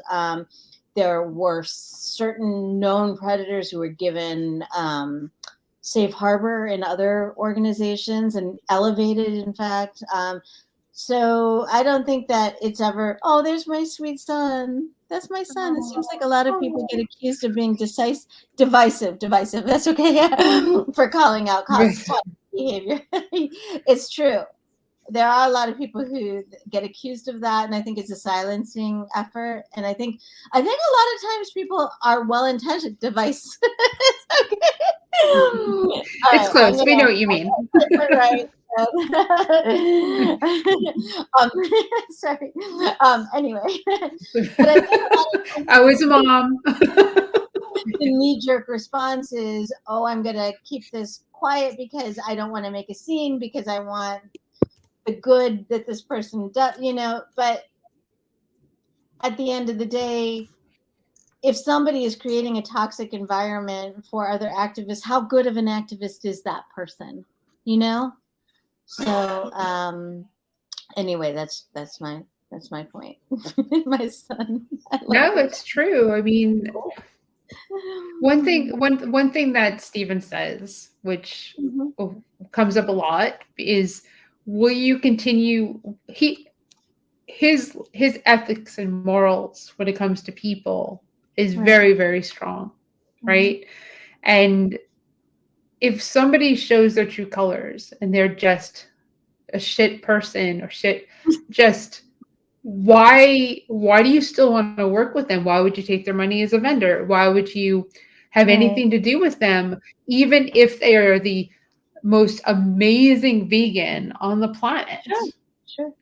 There were certain known predators who were given safe harbor in other organizations and elevated, in fact. So I don't think that it's ever, oh, there's my sweet son. That's my son. It seems like a lot of people get accused of being divisive. That's okay for calling out behavior. It's true. There are a lot of people who get accused of that, and I think it's a silencing effort. And I think a lot of times people are well-intentioned. Device. It's okay. It's close. We know what you mean. Right. Sorry. Anyway, but I think I was a mom. The knee-jerk response is, oh, I'm gonna keep this quiet because I don't want to make a scene, because I want the good that this person does, you know. But at the end of the day, if somebody is creating a toxic environment for other activists, how good of an activist is that person, you know? So anyway, that's my point. My son. No, it's true. I mean, one thing that Stephen says, which comes up a lot, is, will you continue? His ethics and morals when it comes to people is very, very strong, right? And if somebody shows their true colors and they're just a shit person or shit, just why do you still want to work with them? Why would you take their money as a vendor? Why would you have anything to do with them, even if they are the most amazing vegan on the planet? Sure.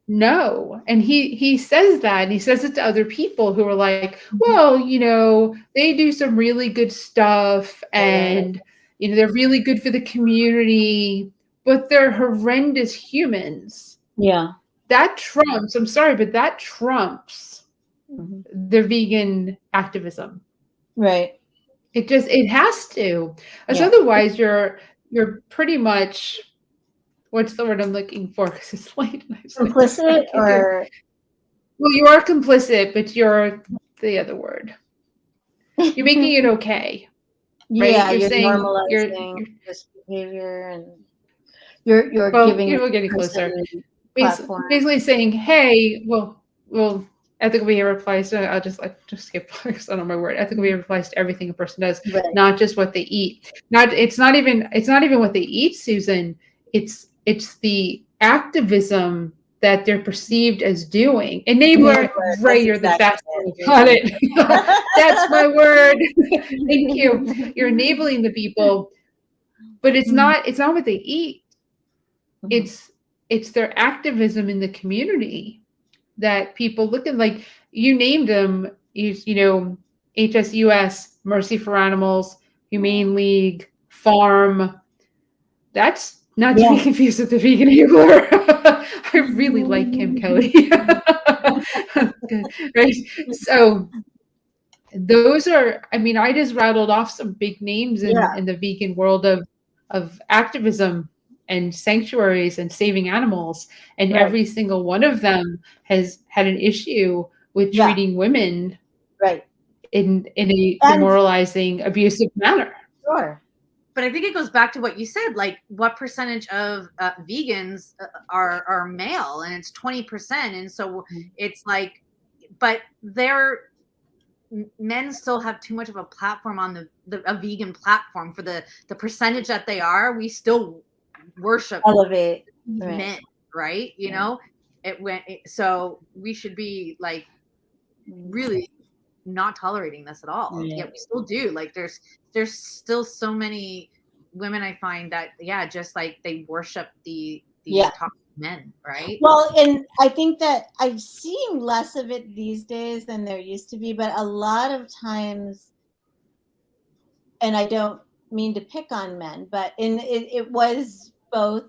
No. And he says that, and he says it to other people who are like, well, you know, they do some really good stuff, and you know, they're really good for the community, but they're horrendous humans. Yeah. That trumps, I'm sorry, but that trumps the vegan activism. Right. It has to. Because otherwise you're pretty much, what's the word I'm looking for? Because it's late. Complicit, or? Well, you are complicit, but you're the other word? You're making it okay, right? Yeah, You're you're saying normalizing this behavior, and you're well, giving we're the getting closer. person platform. Basically saying, hey, well, ethical behavior applies to, I'll just skip because I don't know my word. Ethical behavior applies to everything a person does, Right. not just what they eat. It's not even what they eat, Susan. It's the activism that they're perceived as doing. Enabler, right? You're the best. Got it. That's my word. Thank you. You're enabling the people, but it's not what they eat. It's their activism in the community that people look at. Like you named them, HSUS, Mercy for Animals, Humane League, Farm. That's not to be confused with the Vegan Enabler. I really like Kim Kelly. Right? So those are, I just rattled off some big names in the vegan world of activism and sanctuaries and saving animals. And every single one of them has had an issue with treating women in a demoralizing, abusive manner. Sure. But I think it goes back to what you said, like what percentage of vegans are male, and it's 20%. And so it's like, but men still have too much of a platform on a vegan platform for the percentage that they are. We still worship, elevate men, right? You know, so we should be like really not tolerating this at all. Yeah, we still do. Like there's still so many women I find that just like they worship these toxic men, right? Well, and I think that I've seen less of it these days than there used to be, but a lot of times, and I don't mean to pick on men, but it was both,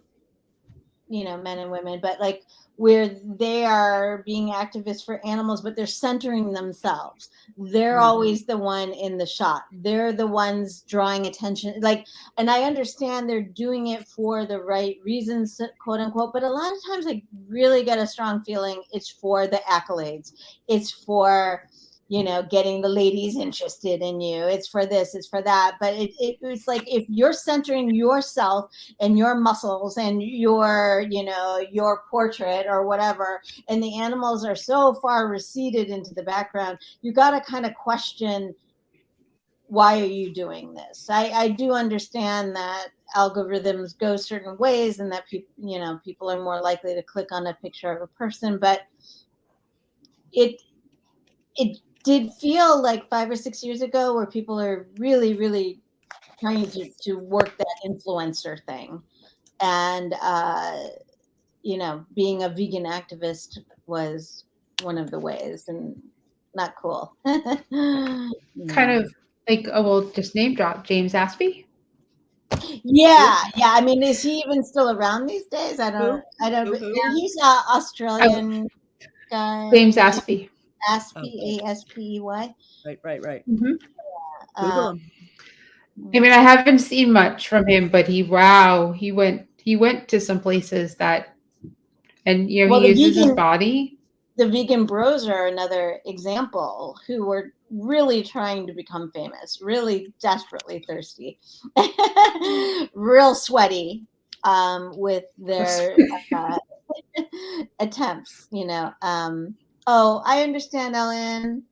men and women, but like where they are being activists for animals, but they're centering themselves. They're always the one in the shot. They're the ones drawing attention. Like, and I understand they're doing it for the right reasons, quote unquote, but a lot of times I really get a strong feeling it's for the accolades. It's for, getting the ladies interested in you. It's for this, it's for that. But it's like, if you're centering yourself and your muscles and your portrait or whatever, and the animals are so far receded into the background, you got to kind of question, why are you doing this? I do understand that algorithms go certain ways and that people are more likely to click on a picture of a person, but it did feel like 5 or 6 years ago where people are really, really trying to work that influencer thing. And, being a vegan activist was one of the ways, and not cool. Kind of like, just name drop James Aspey. Yeah. I mean, is he even still around these days? I don't. He's an Australian guy. James Aspey. Aspey, Aspey. Right. Mm-hmm. Google him. I haven't seen much from him, but he went to some places that, and he uses his body. The Vegan Bros are another example who were really trying to become famous, really desperately thirsty, real sweaty with their attempts, I understand, Ellen.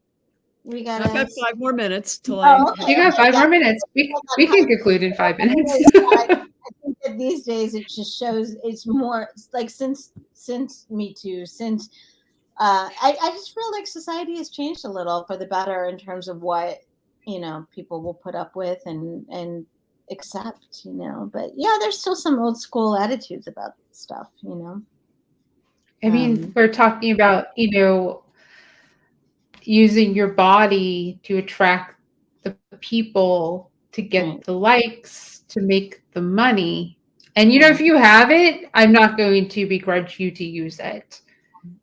We got. I've got 5 more minutes till You got 5 more minutes. We can conclude in 5 minutes. I think that these days it just shows it's more like since Me Too, since I just feel like society has changed a little for the better in terms of what people will put up with and accept. But there's still some old school attitudes about stuff. We're talking about using your body to attract the people, to get the likes, to make the money. And if you have it, I'm not going to begrudge you to use it.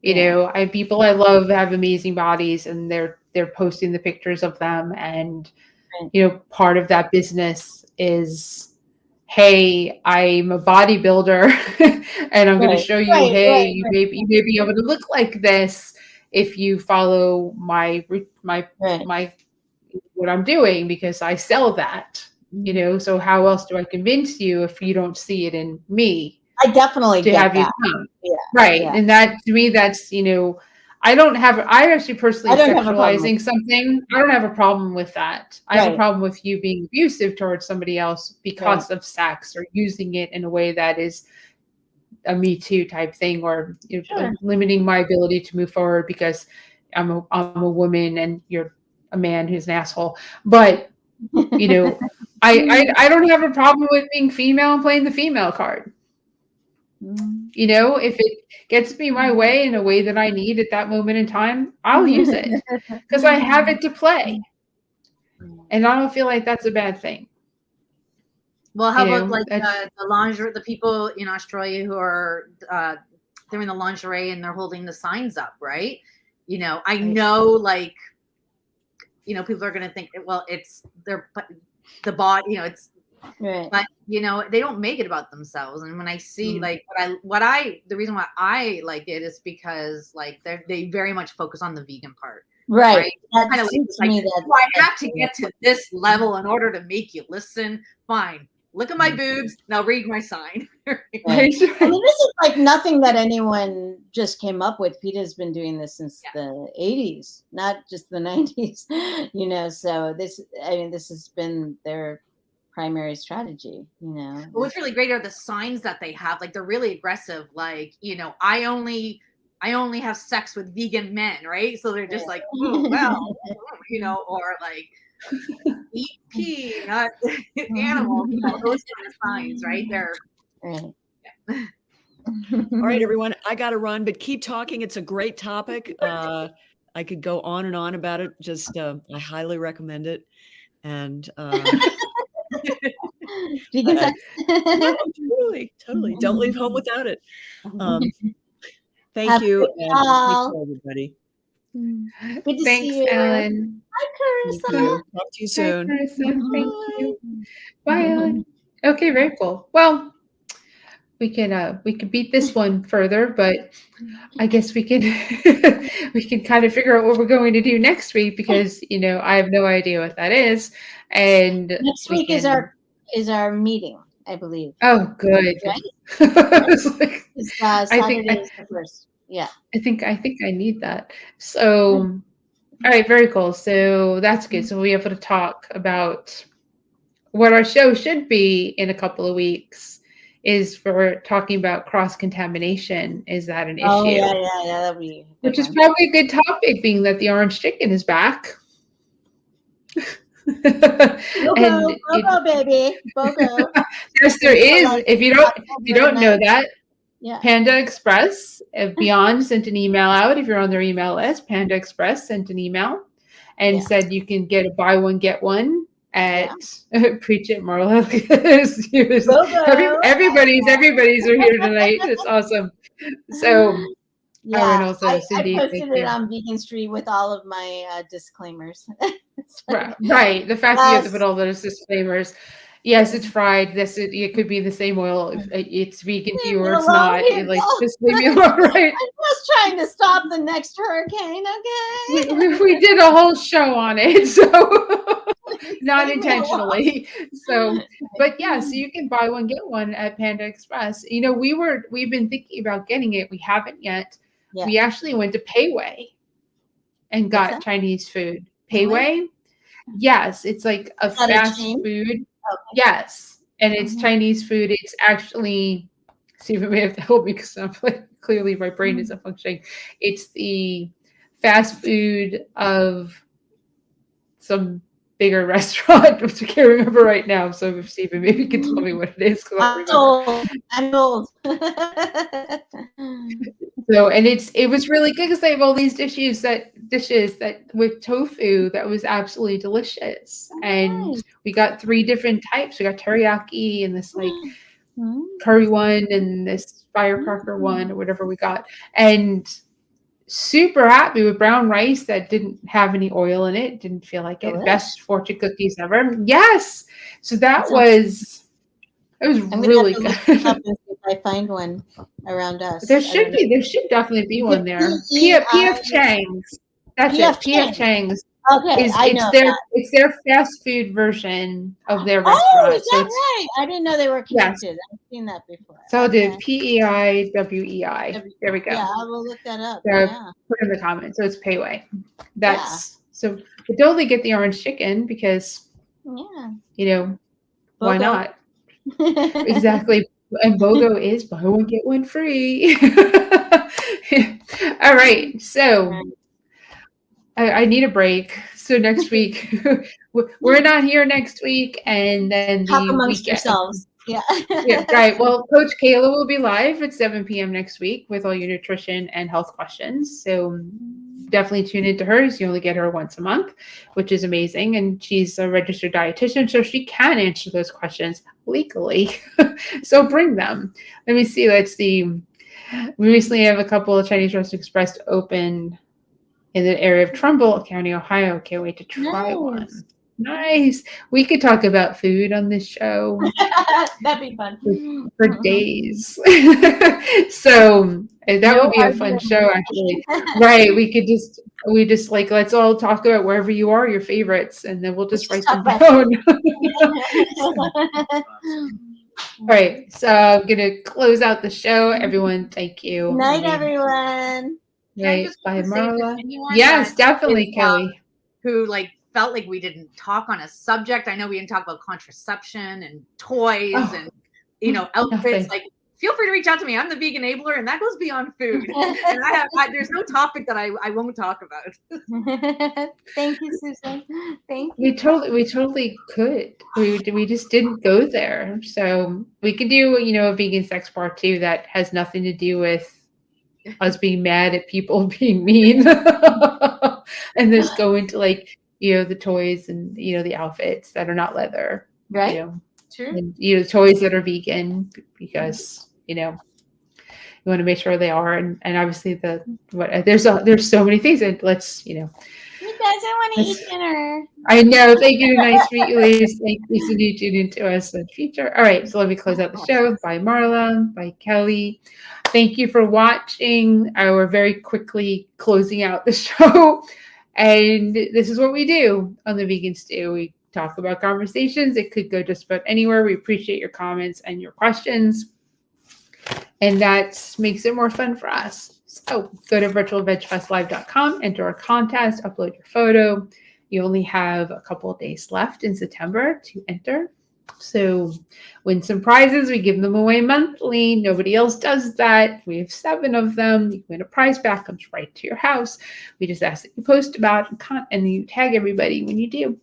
People I love have amazing bodies, and they're posting the pictures of them, and part of that business is, hey, I'm a bodybuilder and I'm going to show you, you may be able to look like this if you follow my Right. what I'm doing, because I sell that, so how else do I convince you if you don't see it in me I definitely to get have you that. come? Yeah. Right. Yeah. And that, to me, that's, I actually personally I don't have a problem with sexualizing something. I don't have a problem with that. I have a Right. problem with you being abusive towards somebody else because of sex, or using it in a way that is a Me Too type thing, or Sure. limiting my ability to move forward because I'm a woman and you're a man who's an asshole. But I don't have a problem with being female and playing the female card. If it gets me my way in a way that I need at that moment in time, I'll use it because I have it to play. And I don't feel like that's a bad thing. Well, how about that's- the lingerie, the people in Australia who are doing the lingerie and they're holding the signs up, right? I know, people are going to think, well, it's the bot, it's, Right. but they don't make it about themselves. And when I see the reason why I like it is because they very much focus on the vegan part. Right. That kind of I have to get to this level in order to make you listen. Fine. Look at my boobs. Now read my sign. Right. I mean, this is like nothing that anyone just came up with. PETA's been doing this since the 80s, not just the 90s, so this has been their primary strategy, What's really great are the signs that they have. They're really aggressive. I only have sex with vegan men, right? So they're just oh, well, or eat pea, not animals, those kind of signs, right? They're right. All right, everyone, I got to run, but keep talking. It's a great topic. I could go on and on about it. Just, I highly recommend it. And vegan sex. Totally. Don't leave home without it. Thank you, and thank you, everybody. Good to Thanks, see you, Ellen. Hi, Carissa. Talk to you soon. Hi, Carissa. Thank you. Bye, Ellen. Okay, very cool. Well, we could beat this one further, but I guess we can kind of figure out what we're going to do next week, because I have no idea what that is. And next week is our meeting, I believe. Oh, good. Right? Saturday is the first. Yeah. I think I need that. So, all right, very cool. So that's good. So we'll be able to talk about what our show should be in a couple of weeks. Is for talking about cross-contamination. Is that an issue? Oh, yeah, that'd be which is probably a good topic, being that the orange chicken is back. BOGO, baby. BOGO. Yes, there is. If you don't know that, Panda Express, Beyond sent an email out. If you're on their email list, Panda Express sent an email and said you can get a buy one get one at Preach It Marla. Everybody's are here tonight. It's awesome. So I posted it on Vegan Street with all of my disclaimers. Right. The fact that you have to put all those disclaimers. Yes, it's fried. It could be the same oil. It's vegan to you or it's not. Just leave me alone, right? I'm just trying to stop the next hurricane, okay? We did a whole show on it, so not intentionally. So, but yeah, so you can buy one, get one at Panda Express. We've been thinking about getting it. We haven't yet. Yeah. We actually went to Payway and got Chinese food. Payway? Yes, it's like a fast food. Okay. Yes, and it's Chinese food. It's actually, Stephen may have to help me because I'm clearly my brain isn't functioning. It's the fast food of some bigger restaurant, which I can't remember right now. So if Stephen maybe can tell me what it is. I'm old. So, and it was really good because they have all these dishes that with tofu that was absolutely delicious. And we got 3 different types. We got teriyaki and this curry one and this firecracker one or whatever we got. And super happy with brown rice that didn't have any oil in it. Didn't feel like it. Best fortune cookies ever. Yes. So that was It was I'm gonna really have to look this up good. and see if I find one around us. There I should don't be. There should definitely be know. one there. PEI PF Chang's. That's PF it. PF Chang's. Chang's Okay, is I know that. it's their fast food version of their Oh, is restaurant. So that it's right? I didn't know they were yes. connected. I've seen that before. So I'll do Okay. PEIWEI. There we go. Yeah, I will look that up. So Yeah. put in the comments. So it's Payway. That's so but totally get the orange chicken because Yeah. why BOGO. not? Exactly. And BOGO is buy one get one free. All right. So I need a break. So next week we're not here next week, and then Talk the amongst weekend. yourselves. Yeah. Yeah, right. Well, Coach Kayla will be live at 7 p.m. next week with all your nutrition and health questions. So definitely tune into hers. You only get her once a month, which is amazing. And she's a registered dietitian, so she can answer those questions legally. So bring them. Let me see. Let's see. We recently have a couple of Chinese Restaurant Express open in the area of Trumbull County, Ohio. Can't wait to try one. Nice. We could talk about food on this show That'd be fun. for days. So that would be a fun show, actually. Right. We just like, let's all talk about wherever you are, your favorites, and then we'll just write them down. All right. So I'm going to close out the show. Everyone, thank you. Good night, everyone. Right. Bye, quickly say if there's Marla. anyone Yes, that definitely, is, Kelly. who like felt like we didn't talk on a subject. I know we didn't talk about contraception and toys and outfits. Nothing. Like, feel free to reach out to me. I'm the vegan enabler, and that goes beyond food. And there's no topic that I won't talk about. Thank you, Susan. Thank you. We totally could. We just didn't go there. So we could do a vegan sex part 2 that has nothing to do with us being mad at people being mean, and just go into the toys and the outfits that are not leather, Right. True. and toys that are vegan because you want to make sure they are, and obviously there's so many things, and let's You guys, I want to eat dinner. I know. Thank you. Nice to meet you, ladies. Thank you for tuning into us in the future. All right. So let me close out the show. Bye, Marla. Bye, Kelly. Thank you for watching. We're very quickly closing out the show. And this is what we do on the Vegan Stew. We talk about conversations. It could go just about anywhere. We appreciate your comments and your questions. And that makes it more fun for us. So go to virtualvegfestlive.com, enter our contest, upload your photo. You only have a couple of days left in September to enter. So win some prizes. We give them away monthly. Nobody else does that. We have 7 of them. You win a prize pack, comes right to your house. We just ask that you post about it and you tag everybody when you do.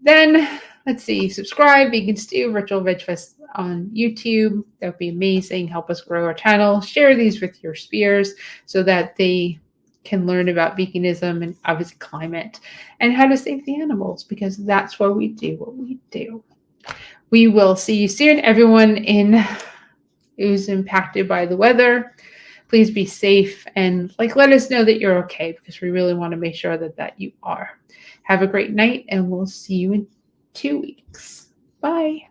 Then let's see, subscribe, Vegan Stew, Virtual Veg Fest on YouTube. That would be amazing. Help us grow our channel. Share these with your peers so that they can learn about veganism and obviously climate and how to save the animals, because that's why we do what we do. We will see you soon. Everyone who's impacted by the weather, please be safe and let us know that you're okay, because we really want to make sure that you are. Have a great night, and we'll see you in 2 weeks. Bye.